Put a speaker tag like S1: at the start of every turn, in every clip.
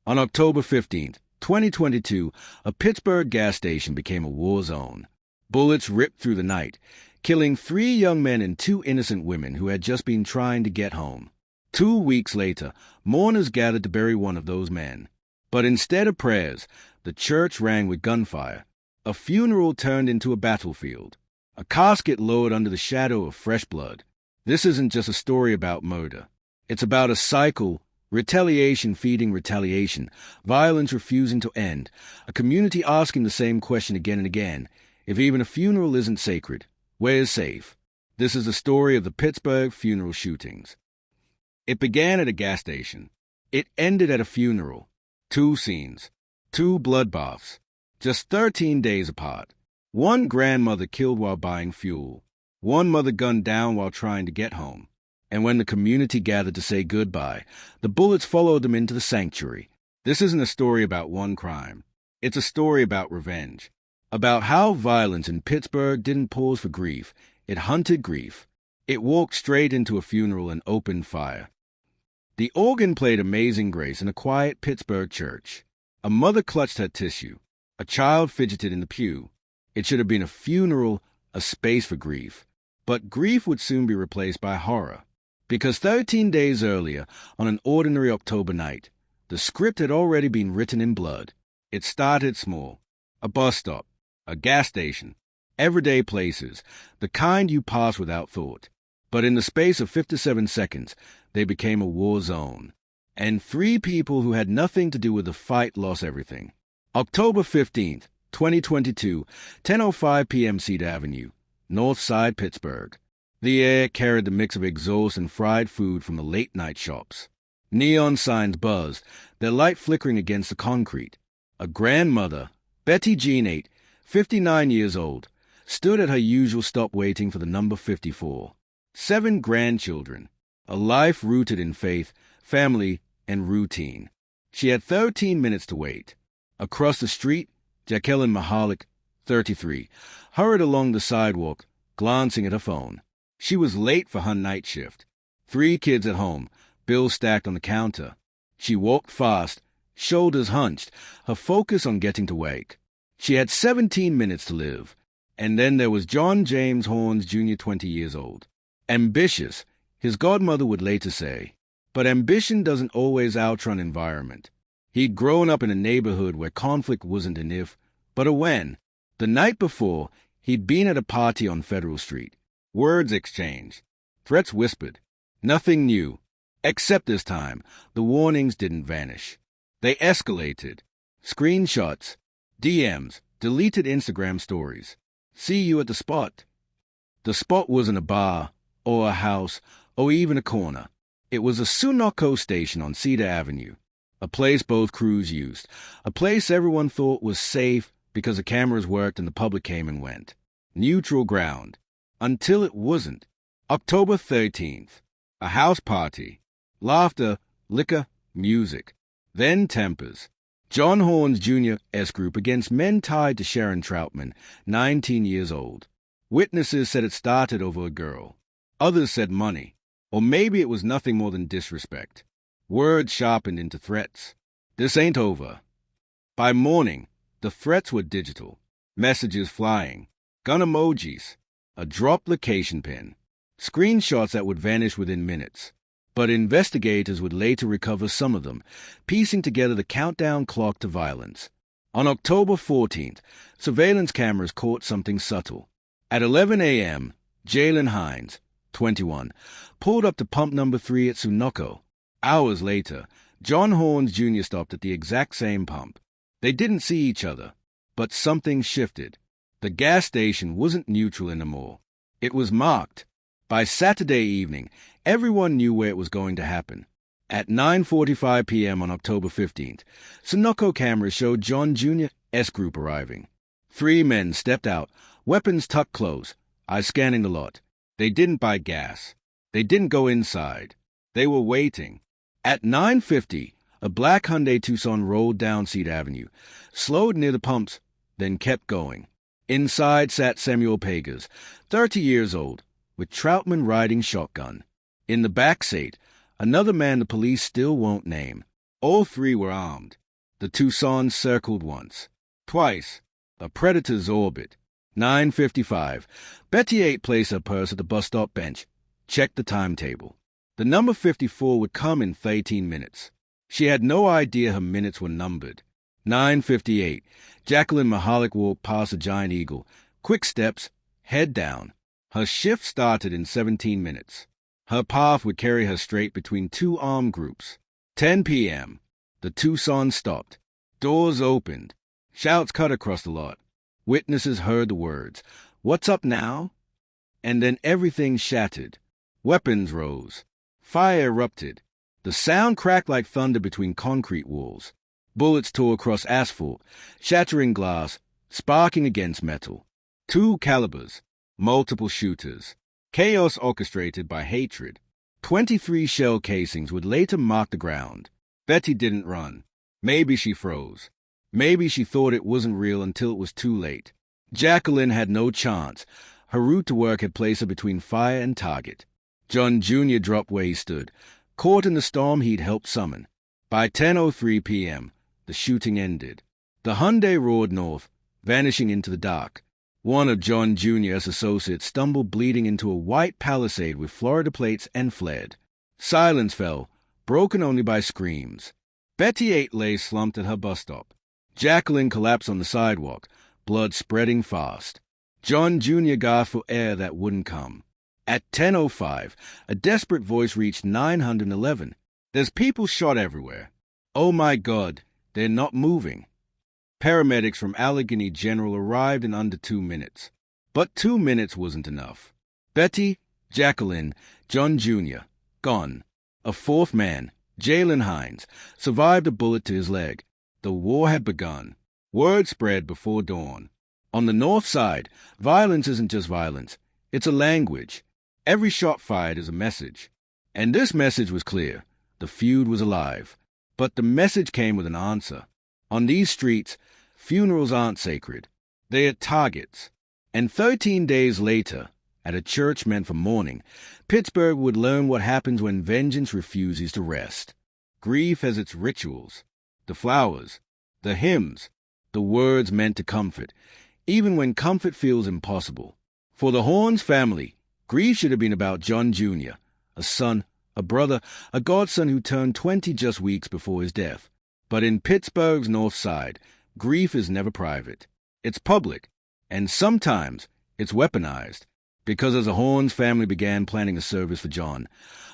S1: On October 15th, 2022, a Pittsburgh gas station became a war zone. Bullets ripped through the night, killing 3 young men and 2 innocent women who had just been trying to get home. 2 weeks later, mourners gathered to bury one of those men. But instead of prayers, the church rang with gunfire. A funeral turned into a battlefield. A casket lowered under the shadow of fresh blood. This isn't just a story about murder. It's about a cycle, retaliation feeding retaliation, violence refusing to end, a community asking the same question again and again. If even a funeral isn't sacred, where's safe? This is the story of the Pittsburgh funeral shootings. It began at a gas station. It ended at a funeral. 2 scenes, 2 bloodbaths, just 13 days apart. 1 grandmother killed while buying fuel. 1 mother gunned down while trying to get home. And when the community gathered to say goodbye, the bullets followed them into the sanctuary. This isn't a story about one crime. It's a story about revenge. About how violence in Pittsburgh didn't pause for grief. It hunted grief. It walked straight into a funeral and opened fire. The organ played Amazing Grace in a quiet Pittsburgh church. A mother clutched her tissue. A child fidgeted in the pew. It should have been a funeral, a space for grief. But grief would soon be replaced by horror. Because 13 days earlier, on an ordinary October night, the script had already been written in blood. It started small. A bus stop, a gas station, everyday places, the kind you pass without thought. But in the space of 57 seconds, they became a war zone. And 3 people who had nothing to do with the fight lost everything. October 15th, 2022, 10:05 p.m. Cedar Avenue, North Side, Pittsburgh. The air carried the mix of exhaust and fried food from the late-night shops. Neon signs buzzed, their light flickering against the concrete. A grandmother, Betty Jean 8, 59 years old, stood at her usual stop waiting for the number 54. 7 grandchildren, a life rooted in faith, family, and routine. She had 13 minutes to wait. Across the street, Jacqueline Mahalik, 33, hurried along the sidewalk, glancing at her phone. She was late for her night shift. 3 kids at home, bills stacked on the counter. She walked fast, shoulders hunched, her focus on getting to wake. She had 17 minutes to live. And then there was John James Horns Jr., 20 years old. Ambitious, his godmother would later say. But ambition doesn't always outrun environment. He'd grown up in a neighborhood where conflict wasn't an if, but a when. The night before, he'd been at a party on Federal Street. Words exchanged. Threats whispered. Nothing new. Except this time, the warnings didn't vanish. They escalated. Screenshots, DMs, deleted Instagram stories. See you at the spot. The spot wasn't a bar, or a house, or even a corner. It was a Sunoco station on Cedar Avenue. A place both crews used. A place everyone thought was safe because the cameras worked and the public came and went. Neutral ground. Until it wasn't. October 13th. A house party. Laughter, liquor, music. Then tempers. John Horns Jr. S group against men tied to Sharon Troutman, 19 years old. Witnesses said it started over a girl. Others said money. Or maybe it was nothing more than disrespect. Words sharpened into threats. This ain't over. By morning, the threats were digital. Messages flying. Gun emojis. A dropped location pin. Screenshots that would vanish within minutes. But investigators would later recover some of them, piecing together the countdown clock to violence. On October 14th, surveillance cameras caught something subtle. At 11 a.m., Jalen Hines, 21, pulled up to pump number 3 at Sunoco. Hours later, John Horns Jr. stopped at the exact same pump. They didn't see each other, but something shifted. The gas station wasn't neutral anymore. It was marked. By Saturday evening, everyone knew where it was going to happen. At 9:45 p.m. on October 15th, Sunoco cameras showed John Jr. S group arriving. 3 men stepped out, weapons tucked close, eyes scanning the lot. They didn't buy gas. They didn't go inside. They were waiting. At 9:50, a black Hyundai Tucson rolled down Cedar Avenue, slowed near the pumps, then kept going. Inside sat Samuel Pagers, 30 years old, with Troutman riding shotgun. In the back seat, another man the police still won't name. All three were armed. The Tucsons circled once, twice, a predator's orbit. 9:55. Betty 8 placed her purse at the bus stop bench. Checked the timetable. The number 54 would come in 13 minutes. She had no idea her minutes were numbered. 9:58. Jacqueline Mahalik walked past a giant eagle. Quick steps, head down. Her shift started in 17 minutes. Her path would carry her straight between two armed groups. 10 p.m. The Tucson stopped. Doors opened. Shouts cut across the lot. Witnesses heard the words, "What's up now?" And then everything shattered. Weapons rose. Fire erupted. The sound cracked like thunder between concrete walls. Bullets tore across asphalt, shattering glass, sparking against metal. 2 calibers, multiple shooters. Chaos orchestrated by hatred. 23 shell casings would later mark the ground. Betty didn't run. Maybe she froze. Maybe she thought it wasn't real until it was too late. Jacqueline had no chance. Her route to work had placed her between fire and target. John Jr. dropped where he stood, caught in the storm he'd helped summon. By 10:03 p.m., the shooting ended. The Hyundai roared north, vanishing into the dark. One of John Jr.'s associates stumbled bleeding into a white Palisade with Florida plates and fled. Silence fell, broken only by screams. Betty 8 lay slumped at her bus stop. Jacqueline collapsed on the sidewalk, blood spreading fast. John Jr. gasped for air that wouldn't come. At 10:05, a desperate voice reached 911. "There's people shot everywhere. Oh my God, they're not moving." Paramedics from Allegheny General arrived in under 2 minutes. But 2 minutes wasn't enough. Betty, Jacqueline, John Jr., gone. A fourth man, Jalen Hines, survived a bullet to his leg. The war had begun. Word spread before dawn. On the north side, violence isn't just violence. It's a language. Every shot fired is a message. And this message was clear. The feud was alive. But the message came with an answer. On these streets, funerals aren't sacred. They are targets. And 13 days later, at a church meant for mourning, Pittsburgh would learn what happens when vengeance refuses to rest. Grief has its rituals. The flowers, the hymns, the words meant to comfort, even when comfort feels impossible. For the Horns family, grief should have been about John Jr., a son, a brother, a godson who turned 20 just weeks before his death. But in Pittsburgh's North Side, grief is never private. It's public, and sometimes it's weaponized. Because as the Horns family began planning a service for John,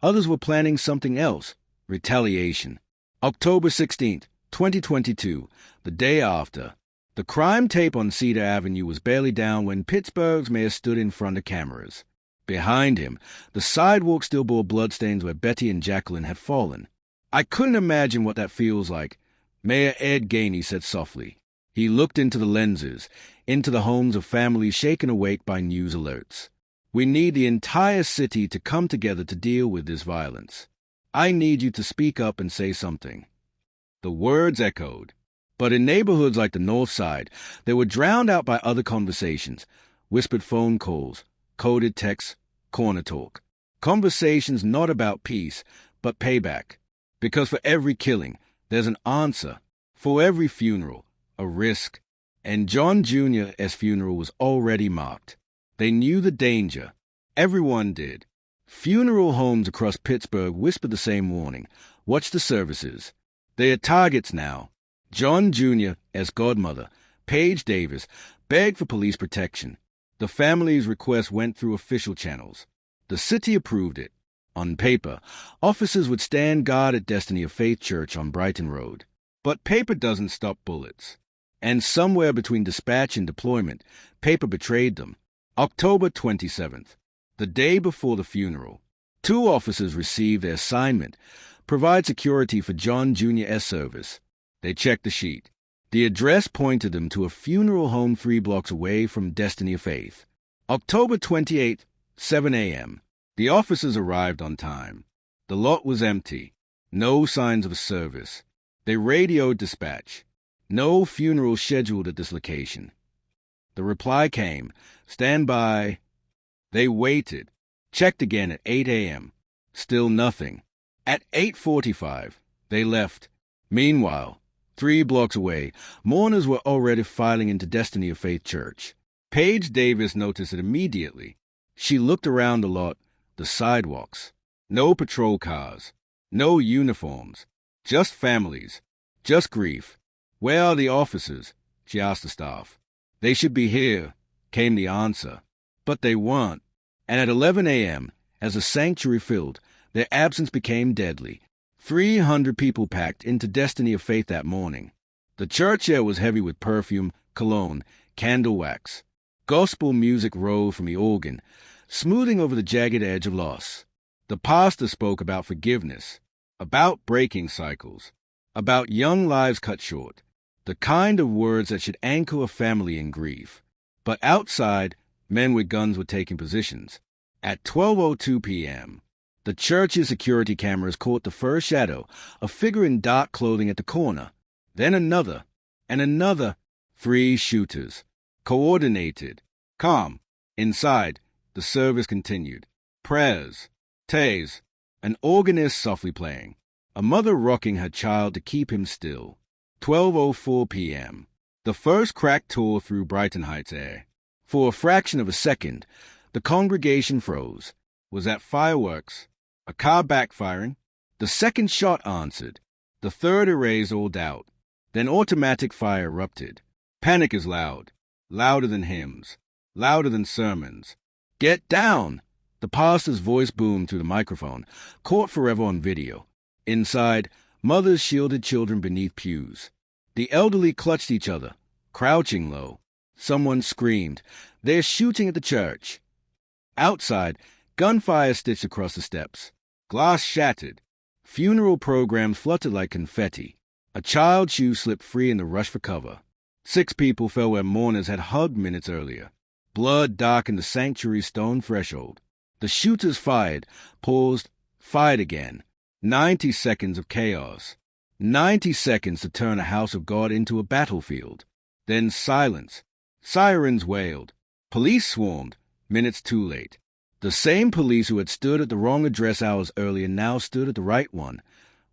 S1: others were planning something else, retaliation. October 16th, 2022, the day after. The crime tape on Cedar Avenue was barely down when Pittsburgh's mayor stood in front of cameras. Behind him, the sidewalk still bore bloodstains where Betty and Jacqueline had fallen. "I couldn't imagine what that feels like," Mayor Ed Gainey said softly. He looked into the lenses, into the homes of families shaken awake by news alerts. "We need the entire city to come together to deal with this violence. I need you to speak up and say something." The words echoed. But in neighborhoods like the North Side, they were drowned out by other conversations, whispered phone calls, coded texts, corner talk. Conversations not about peace, but payback. Because for every killing, there's an answer. For every funeral, a risk. And John Jr.'s funeral was already marked. They knew the danger. Everyone did. Funeral homes across Pittsburgh whispered the same warning. Watch the services. They are targets now. John Jr., as godmother, Paige Davis, begged for police protection. The family's request went through official channels. The city approved it. On paper, officers would stand guard at Destiny of Faith Church on Brighton Road. But paper doesn't stop bullets. And somewhere between dispatch and deployment, paper betrayed them. October 27th, the day before the funeral, 2 officers received their assignment, provide security for John Jr.'s service. They checked the sheet. The address pointed them to a funeral home 3 blocks away from Destiny of Faith. October 28th, 7 a.m. The officers arrived on time. The lot was empty. No signs of a service. They radioed dispatch. No funeral scheduled at this location. The reply came, "Stand by." They waited. Checked again at 8 a.m. Still nothing. At 8:45, they left. Meanwhile, 3 blocks away, mourners were already filing into Destiny of Faith Church. Paige Davis noticed it immediately. She looked around the lot, the sidewalks. No patrol cars, no uniforms, just families, just grief. Where are the officers? She asked the staff. They should be here, came the answer. But they weren't. And at 11 a.m., as the sanctuary filled, their absence became deadly. 300 people packed into Destiny of Faith that morning. The church air was heavy with perfume, cologne, candle wax. Gospel music rolled from the organ, smoothing over the jagged edge of loss. The pastor spoke about forgiveness, about breaking cycles, about young lives cut short, the kind of words that should anchor a family in grief. But outside, men with guns were taking positions. At 12:02 p.m., the church's security cameras caught the first shadow, a figure in dark clothing at the corner. Then another, and another. 3 shooters. Coordinated. Calm. Inside, the service continued. Prayers. Tays. An organist softly playing. A mother rocking her child to keep him still. 12:04 p.m. The first crack tore through Brighton Heights air. For a fraction of a second, the congregation froze. Was that fireworks? A car backfiring? The second shot answered. The third erased all doubt. Then automatic fire erupted. Panic is loud. Louder than hymns. Louder than sermons. Get down! The pastor's voice boomed through the microphone, caught forever on video. Inside, mothers shielded children beneath pews. The elderly clutched each other, crouching low. Someone screamed, "They're shooting at the church!" Outside, gunfire stitched across the steps. Glass shattered. Funeral programs fluttered like confetti. A child's shoe slipped free in the rush for cover. 6 people fell where mourners had hugged minutes earlier. Blood darkened the sanctuary's stone threshold. The shooters fired, paused, fired again. 90 seconds of chaos. 90 seconds to turn a house of God into a battlefield. Then silence. Sirens wailed. Police swarmed, minutes too late. The same police who had stood at the wrong address hours earlier now stood at the right one,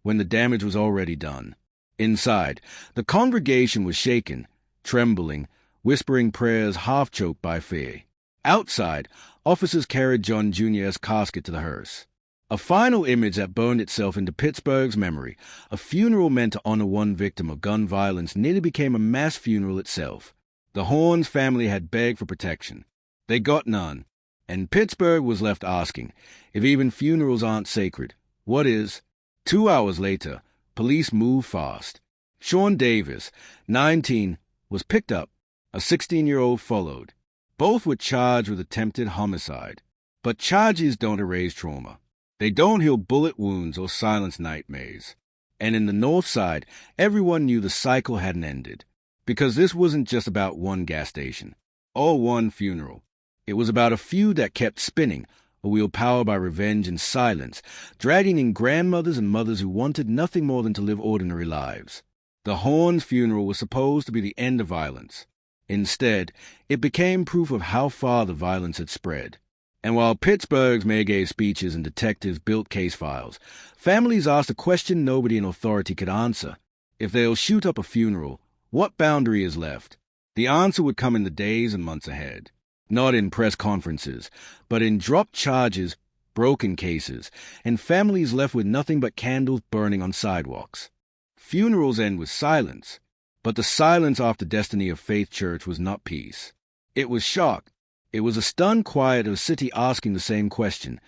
S1: when the damage was already done. Inside, the congregation was shaken, trembling, whispering prayers half-choked by fear. Outside, officers carried John Jr.'s casket to the hearse. A final image that burned itself into Pittsburgh's memory, a funeral meant to honor one victim of gun violence nearly became a mass funeral itself. The Horns family had begged for protection. They got none, and Pittsburgh was left asking, if even funerals aren't sacred, what is? 2 hours later, police moved fast. Sean Davis, 19, was picked up. A 16-year-old followed. Both were charged with attempted homicide. But charges don't erase trauma. They don't heal bullet wounds or silence nightmares. And in the North Side, everyone knew the cycle hadn't ended. Because this wasn't just about one gas station, or one funeral. It was about a feud that kept spinning, a wheel powered by revenge and silence, dragging in grandmothers and mothers who wanted nothing more than to live ordinary lives. The Horns' funeral was supposed to be the end of violence. Instead, it became proof of how far the violence had spread. And while Pittsburgh's mayor gave speeches and detectives built case files, families asked a question nobody in authority could answer. If they'll shoot up a funeral, what boundary is left? The answer would come in the days and months ahead. Not in press conferences, but in dropped charges, broken cases, and families left with nothing but candles burning on sidewalks. Funerals end with silence, but the silence after Destiny of Faith Church was not peace. It was shock. It was a stunned quiet of a city asking the same question.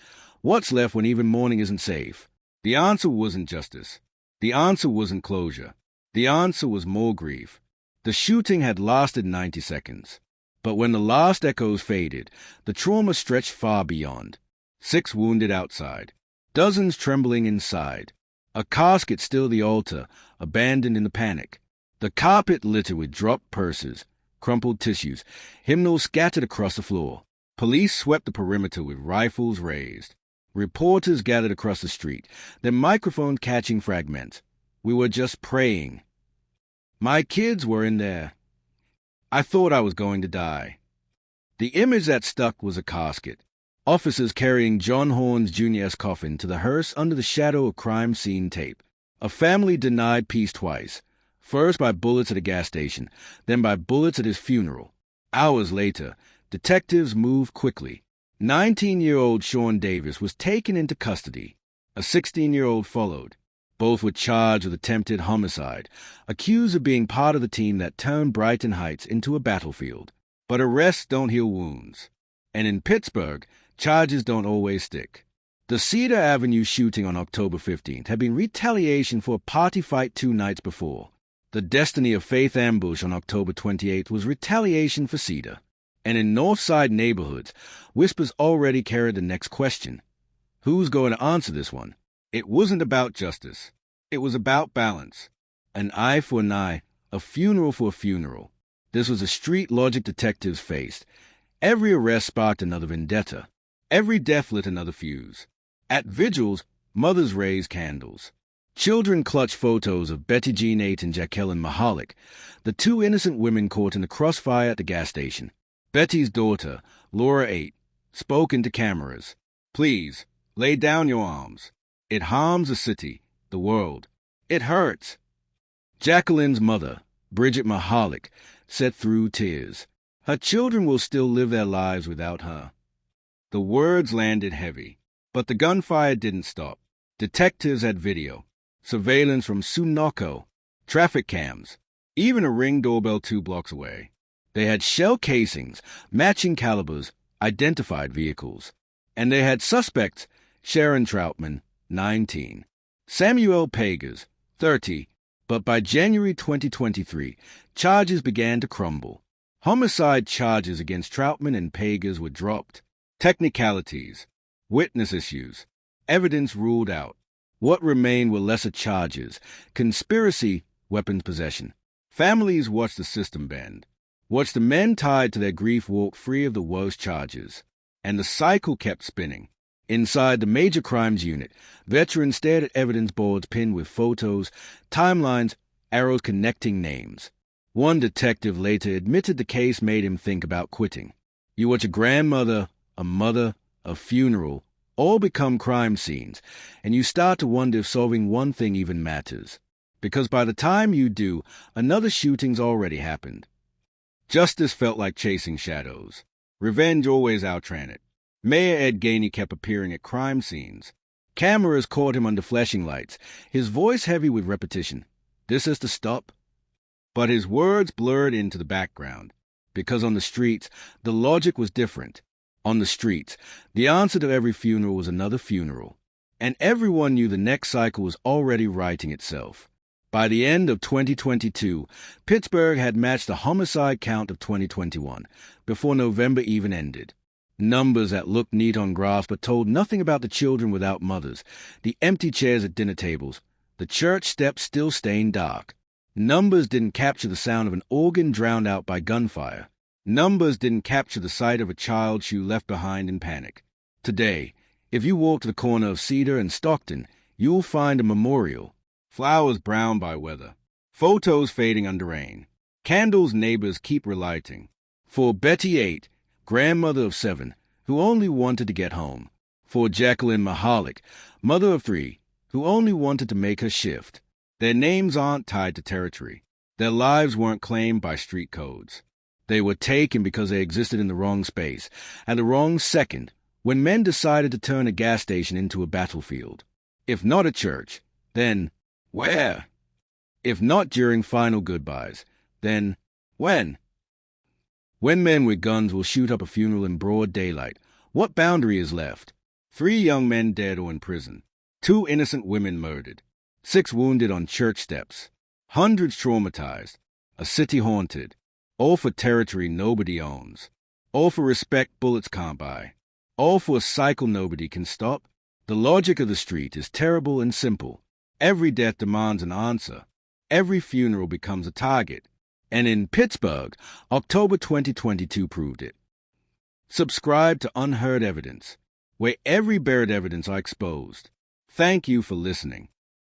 S1: What's left when even mourning isn't safe? The answer wasn't justice. The answer wasn't closure. The answer was more grief. The shooting had lasted 90 seconds. But when the last echoes faded, the trauma stretched far beyond. 6 wounded outside. Dozens trembling inside. A casket still the altar, abandoned in the panic. The carpet littered with dropped purses, crumpled tissues, hymnals scattered across the floor. Police swept the perimeter with rifles raised. Reporters gathered across the street, their microphones catching fragments. We were just praying. My kids were in there. I thought I was going to die. The image that stuck was a casket. Officers carrying John Horns Jr.'s coffin to the hearse under the shadow of crime scene tape. A family denied peace twice, first by bullets at a gas station, then by bullets at his funeral. Hours later, detectives moved quickly. 19-year-old Sean Davis was taken into custody. A 16-year-old followed. Both were charged with attempted homicide, accused of being part of the team that turned Brighton Heights into a battlefield. But arrests don't heal wounds. And in Pittsburgh, charges don't always stick. The Cedar Avenue shooting on October 15th had been retaliation for a party fight 2 nights before. The Destiny of Faith ambush on October 28th was retaliation for Cedar. And in Northside neighborhoods, whispers already carried the next question. Who's going to answer this one? It wasn't about justice. It was about balance. An eye for an eye, a funeral for a funeral. This was a street logic detectives faced. Every arrest sparked another vendetta. Every death lit another fuse. At vigils, mothers raised candles. Children clutched photos of Betty Jean Eight and Jacqueline Mahalik, the 2 innocent women caught in the crossfire at the gas station. Betty's daughter, Laura Eight, spoke into cameras. Please, lay down your arms. It harms the city, the world. It hurts. Jacqueline's mother, Bridget Mahalik, said through tears, her children will still live their lives without her. The words landed heavy, but the gunfire didn't stop. Detectives had video, surveillance from Sunoco, traffic cams, even a Ring doorbell 2 blocks away. They had shell casings, matching calibers, identified vehicles. And they had suspects, Sharon Troutman, 19, Samuel Pagers, 30, but by January 2023, charges began to crumble. Homicide charges against Troutman and Pagers were dropped. Technicalities, witness issues, evidence ruled out. What remained were lesser charges, conspiracy, weapons possession. Families watched the system bend, watched the men tied to their grief walk free of the worst charges. And the cycle kept spinning. Inside the Major Crimes Unit, veterans stared at evidence boards pinned with photos, timelines, arrows connecting names. One detective later admitted the case made him think about quitting. You watch a grandmother, a mother, a funeral, all become crime scenes, and you start to wonder if solving one thing even matters. Because by the time you do, another shooting's already happened. Justice felt like chasing shadows. Revenge always outran it. Mayor Ed Gainey kept appearing at crime scenes. Cameras caught him under flashing lights, his voice heavy with repetition. This has to stop. But his words blurred into the background, because on the streets, the logic was different. On the streets, the answer to every funeral was another funeral. And everyone knew the next cycle was already writing itself. By the end of 2022, Pittsburgh had matched the homicide count of 2021, before November even ended. Numbers that looked neat on graphs but told nothing about the children without mothers, the empty chairs at dinner tables, the church steps still stained dark. Numbers didn't capture the sound of an organ drowned out by gunfire. Numbers didn't capture the sight of a child's shoe left behind in panic. Today, if you walk to the corner of Cedar and Stockton, you'll find a memorial. Flowers browned by weather. Photos fading under rain. Candles neighbors keep relighting. For Betty 8, grandmother of 7, who only wanted to get home. For Jacqueline Mahalik, mother of 3, who only wanted to make her shift. Their names aren't tied to territory. Their lives weren't claimed by street codes. They were taken because they existed in the wrong space, at the wrong second, when men decided to turn a gas station into a battlefield. If not a church, then where? If not during final goodbyes, then when? When men with guns will shoot up a funeral in broad daylight, what boundary is left? 3 young men dead or in prison. 2 innocent women murdered. 6 wounded on church steps. Hundreds traumatized. A city haunted. All for territory nobody owns. All for respect bullets can't buy. All for a cycle nobody can stop. The logic of the street is terrible and simple. Every death demands an answer. Every funeral becomes a target. And in Pittsburgh, October 2022 proved it. Subscribe to Unheard Evidence, where every buried evidence are exposed. Thank you for listening.